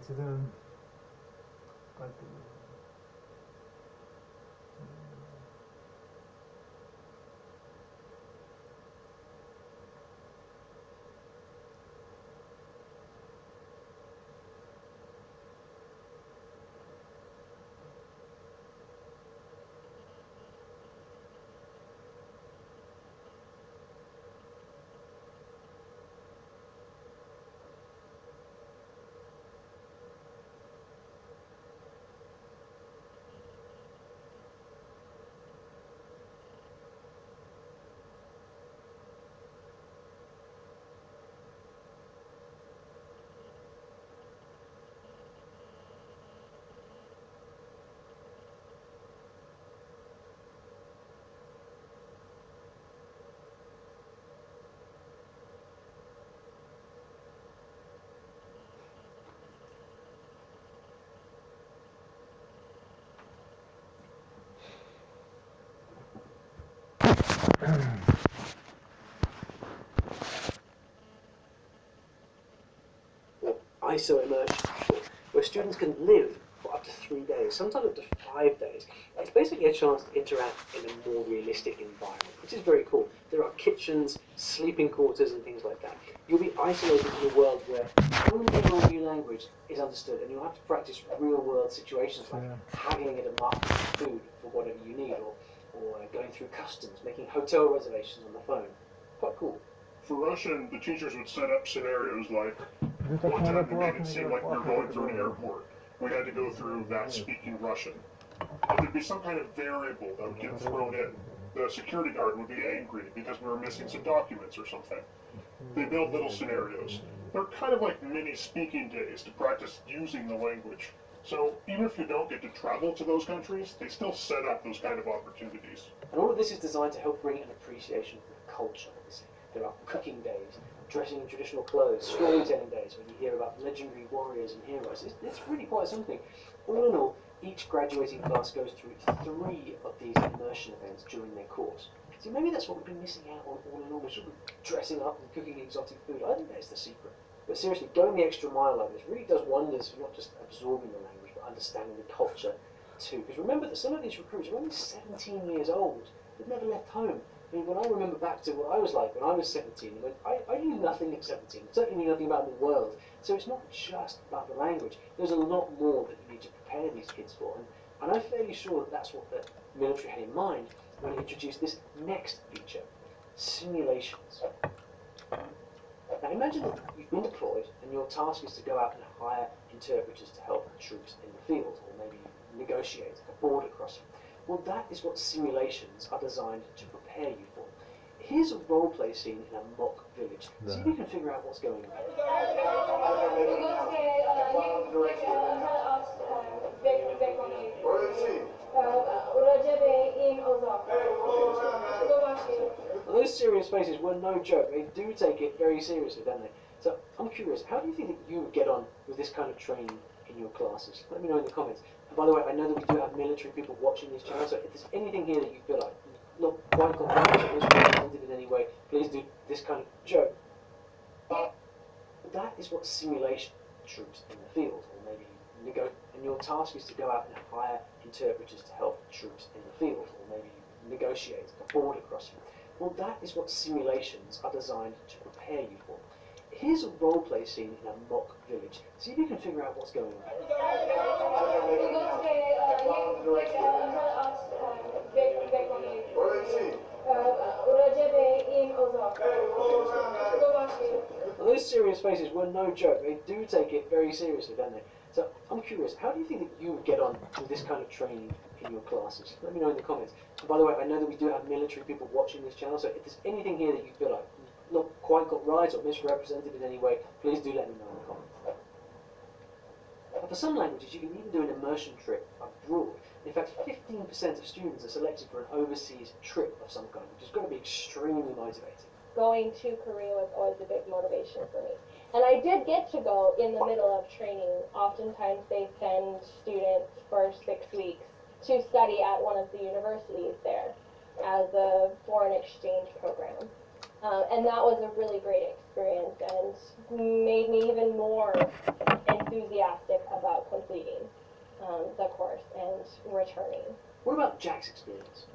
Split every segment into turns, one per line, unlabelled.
to the
ISO immersion, where students can live for up to 3 days, sometimes up to 5 days. It's basically a chance to interact in a more realistic environment, which is very cool. There are kitchens, sleeping quarters, and things like that. You'll be isolated in a world where only a new language is understood, and you'll have to practice real-world situations like haggling at a market for food for whatever you need, or going through customs, making hotel reservations on the phone. Quite cool.
For Russian, the teachers would set up scenarios like, one time we made it seem like we were going through an airport. We had to go through that speaking Russian. And there'd be some kind of variable that would get thrown in. The security guard would be angry because we were missing some documents or something. They build little scenarios. They're kind of like mini speaking days to practice using the language. So even if you don't get to travel to those countries, they still set up those kind of opportunities.
And all of this is designed to help bring an appreciation for the culture, obviously. There are cooking days, dressing in traditional clothes, storytelling days when you hear about legendary warriors and heroes. It's really quite something. All in all, each graduating class goes through 3 of these immersion events during their course. See, maybe that's what we've been missing out on all in all. We're sort of dressing up and cooking exotic food. I think that's the secret. But seriously, going the extra mile like this really does wonders for not just absorbing the language, but understanding the culture too. Because remember that some of these recruits are only 17 years old. They've never left home. I mean, when I remember back to what I was like when I was 17, I knew nothing at 17, certainly knew nothing about the world. So it's not just about the language. There's a lot more that you need to prepare these kids for. And I'm fairly sure that that's what the military had in mind when it introduced this next feature, simulations. Now imagine that you've been deployed and your task is to go out and hire interpreters to help the troops in the field, or maybe negotiate a border crossing. Well, that is what simulations are designed to prepare you for. Here's a role-play scene in a mock village. See if you can figure out what's going on. Well, those serious faces were no joke. They do take it very seriously, don't they? So I'm curious, how do you think that you would get on with this kind of training in your classes? Let me know in the comments. And by the way, I know that we do have military people watching this channel, so if there's anything here that you feel like not quite got right or misrepresented in any way, please do this kind of joke. But that is what simulation troops in the field, or maybe and your task is to go out and hire interpreters to help troops in the field, or maybe negotiate a border crossing. Well, that is what simulations are designed to prepare you for. Here's a role-play scene in a mock village. See if you can figure out what's going on. Well, those serious faces were no joke. They do take it very seriously, don't they? So I'm curious, how do you think that you would get on with this kind of training in your classes? Let me know in the comments. And by the way, I know that we do have military people watching this channel, so if there's anything here that you feel like not quite got right or misrepresented in any way, please do let me know in the comments. But for some languages, you can even do an immersion trip abroad. In fact, 15% of students are selected for an overseas trip of some kind, which has got to be extremely motivating.
Going to Korea was always a big motivation for me. And I did get to go in the middle of training. Oftentimes they send students for 6 weeks to study at one of the universities there as a foreign exchange program. And that was a really great experience and made me even more enthusiastic about completing the course and returning.
What about Jack's experience?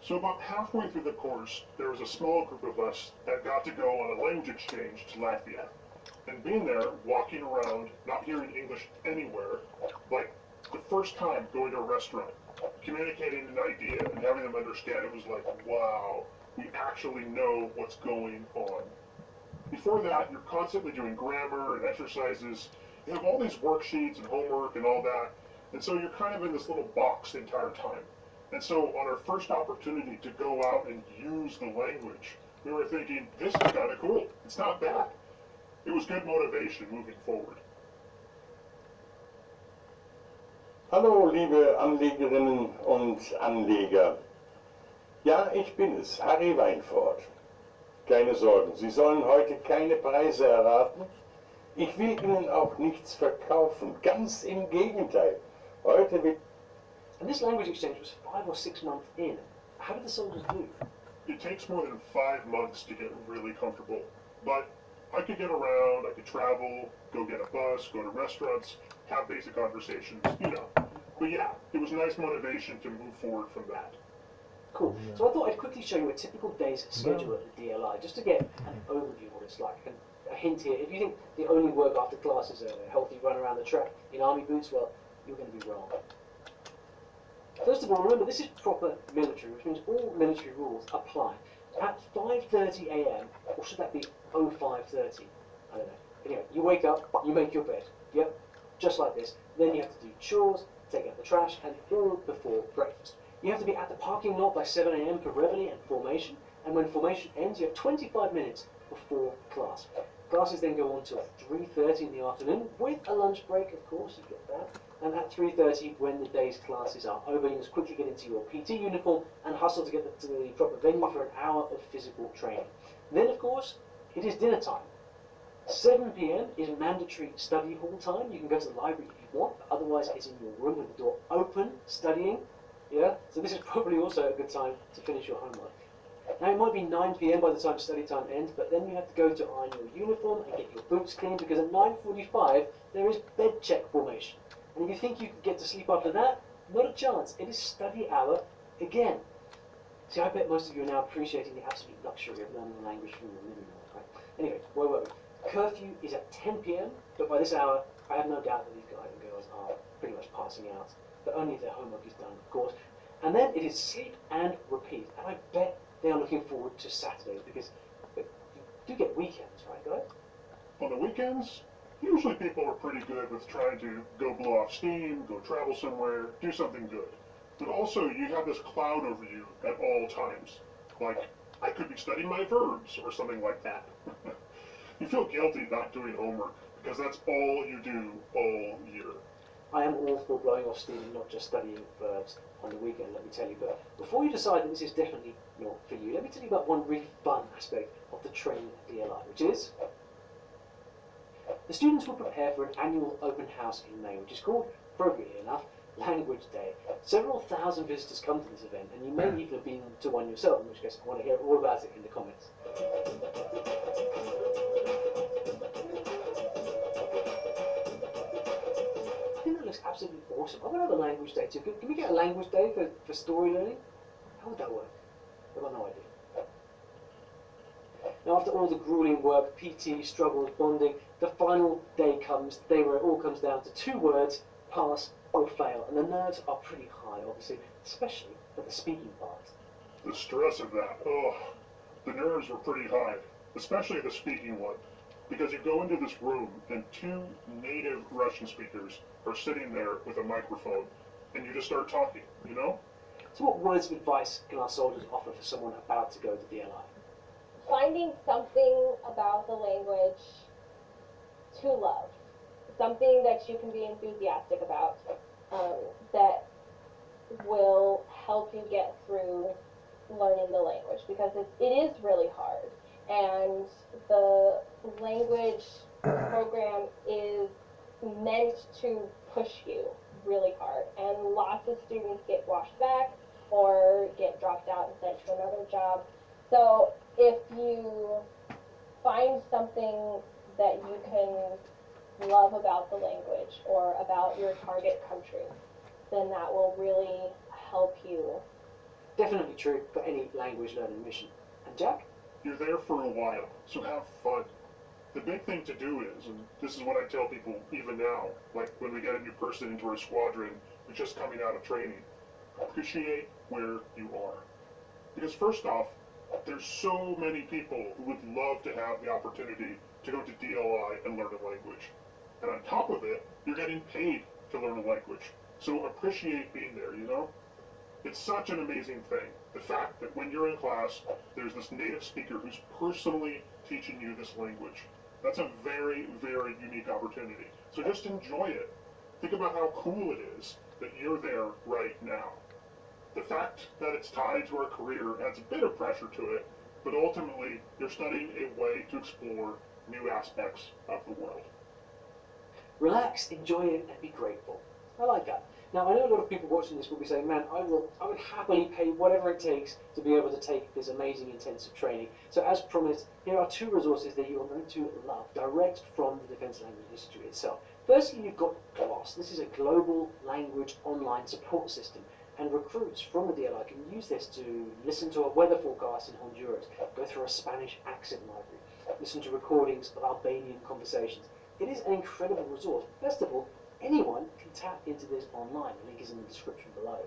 So about halfway through the course, there was a small group of us that got to go on a language exchange to Latvia. And being there, walking around, not hearing English anywhere, like the first time going to a restaurant, communicating an idea and having them understand, it was like, wow, we actually know what's going on. Before that, you're constantly doing grammar and exercises. You have all these worksheets and homework and all that. And so you're kind of in this little box the entire time. And so on our first opportunity to go out and use the language, we were thinking, this is kind of cool. It's not bad. It was good motivation moving forward.
Hallo, liebe Anlegerinnen und Anleger. Ja, ich bin es, Harry Weinfurt. Keine Sorgen, Sie sollen heute keine Preise erraten. Ich will Ihnen auch nichts verkaufen, ganz im Gegenteil. Heute wird...
And this language exchange was 5 or 6 months in. How did the soldiers do?
It takes more than 5 months to get really comfortable. But I could get around, I could travel, go get a bus, go to restaurants, have basic conversations, you know. But yeah, it was nice motivation to move forward from that.
Cool. So I thought I'd quickly show you a typical day's schedule at the DLI, just to get an overview of what it's like. And a hint here, if you think the only work after class is a healthy run around the track in army boots, well, you're going to be wrong. First of all, remember, this is proper military, which means all military rules apply. At 5:30 a.m., or should that be 05:30? I don't know. Anyway, you wake up, you make your bed. Yep, just like this. Then you have to do chores, take out the trash, and all before breakfast. You have to be at the parking lot by 7 a.m. for reveille and formation, and when formation ends, you have 25 minutes before class. Classes then go on till 3:30 in the afternoon, with a lunch break, of course, you get that. And at 3:30, when the day's classes are over, you must quickly get into your PT uniform and hustle to get to the proper venue for an hour of physical training. Then, of course, it is dinner time. 7 p.m. is mandatory study hall time. You can go to the library if you want, but otherwise it's in your room with the door open, studying. Yeah, so this is probably also a good time to finish your homework. Now it might be 9 p.m. by the time study time ends, but then you have to go to iron your uniform and get your boots clean, because at 9:45 there is bed check formation. And if you think you can get to sleep after that, not a chance. It is study hour again. See, I bet most of you are now appreciating the absolute luxury of learning the language from your living room, right? Anyway, where were we? Curfew is at 10 p.m., but by this hour, I have no doubt that these guys and girls are pretty much passing out, but only if their homework is done, of course. And then it is sleep and repeat. And I bet they are looking forward to Saturdays, because you do get weekends, right, guys?
On the weekends, usually people are pretty good with trying to go blow off steam, go travel somewhere, do something good. But also, you have this cloud over you at all times. Like, I could be studying my verbs, or something like that. You feel guilty not doing homework, because that's all you do all year.
I am all for blowing off steam and not just studying verbs on the weekend, let me tell you. But before you decide that this is definitely not for you, let me tell you about one really fun aspect of the training at DLI, which is the students will prepare for an annual open house in May, which is called, appropriately enough, Language Day. Several thousand visitors come to this event, and you may even have been to one yourself, in which case I want to hear all about it in the comments. I think that looks absolutely awesome. I want to have a language day too. Can we get a language day for story learning? How would that work? I've got no idea. Now, after all the grueling work, PT, struggles, bonding, the final day comes, the day where it all comes down to 2 words: pass or fail. And the nerves are pretty high, obviously, especially for the speaking part.
The stress of that, the nerves were pretty high, especially the speaking one. Because you go into this room and 2 native Russian speakers are sitting there with a microphone, and you just start talking, you know?
So what words of advice can our soldiers offer for someone about to go to DLI?
Finding something about the language to love, something that you can be enthusiastic about, that will help you get through learning the language, because it is really hard, and the language program is meant to push you really hard, and lots of students get washed back or get dropped out and sent to another job. So if you find something that you can love about the language or about your target country, then that will really help you.
Definitely true for any language learning mission. And Jack?
You're there for a while, so have fun. The big thing to do is, and this is what I tell people even now, like when we get a new person into our squadron who's just coming out of training, appreciate where you are. Because first off, there's so many people who would love to have the opportunity to go to DLI and learn a language. And on top of it, you're getting paid to learn a language. So appreciate being there, you know? It's such an amazing thing. The fact that when you're in class, there's this native speaker who's personally teaching you this language. That's a very, very unique opportunity. So just enjoy it. Think about how cool it is that you're there right now. The fact that it's tied to our career adds a bit of pressure to it, but ultimately you're studying a way to explore new aspects of the world.
Relax, enjoy it, and be grateful. I like that. Now, I know a lot of people watching this will be saying, man, I would happily pay whatever it takes to be able to take this amazing intensive training. So as promised, here are two resources that you are going to love, direct from the Defence Language Institute itself. Firstly, you've got GLOSS. This is a global language online support system, and recruits from the DLI can use this to listen to a weather forecast in Honduras, go through a Spanish accent library, listen to recordings of Albanian conversations. It is an incredible resource. First of all, anyone can tap into this online. The link is in the description below.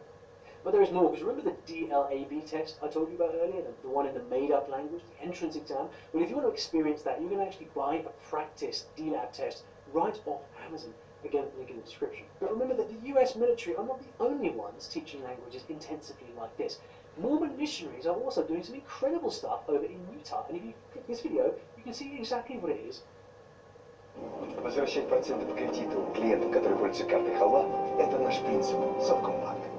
But there is more, because remember the DLAB test I told you about earlier, the one in the made-up language, the entrance exam? Well, if you want to experience that, you can actually buy a practice DLAB test right off Amazon. Again, link in the description. But remember that the US military are not the only ones teaching languages intensively like this. Mormon missionaries are also doing some incredible stuff over in Utah. And if you click this video, you can see exactly what it is.
Возвращать проценты по кредиту клиентам, которые пользуются картой халва, это наш принцип Совкомбанк.